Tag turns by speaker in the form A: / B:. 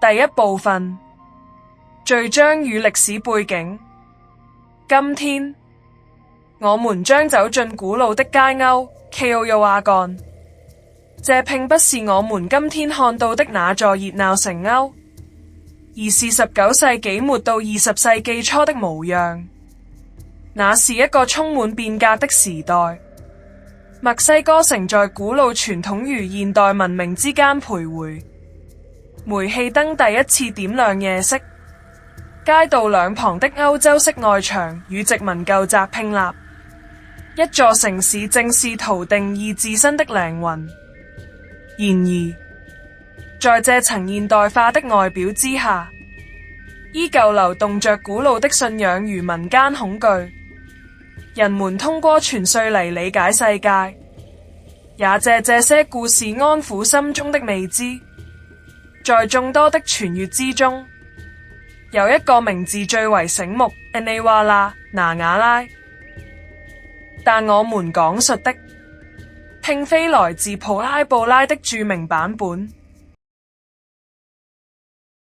A: 第一部分，序章與歷史背景。今天，我們將走進古老的街歐 Keoyowagon， 這並不是我們今天看到的那座熱鬧城歐，而是19世紀末到20世紀初的模樣。那是一個充滿變革的時代。墨西哥城在古老傳統與現代文明之間徘徊。煤氣燈第一次點亮夜色，街道兩旁的歐洲式外牆與殖民舊宅拼立，一座城市正試圖定義自身的靈魂。然而，在這層現代化的外表之下，依舊流動着古老的信仰與民間恐懼。人們通過傳說嚟理解世界，也借這些故事安撫心中的未知。在眾多的傳說之中，有一個名字最為醒目 Eniwala 拿瓦拉，但我們講述的並非來自普拉布拉的著名版本，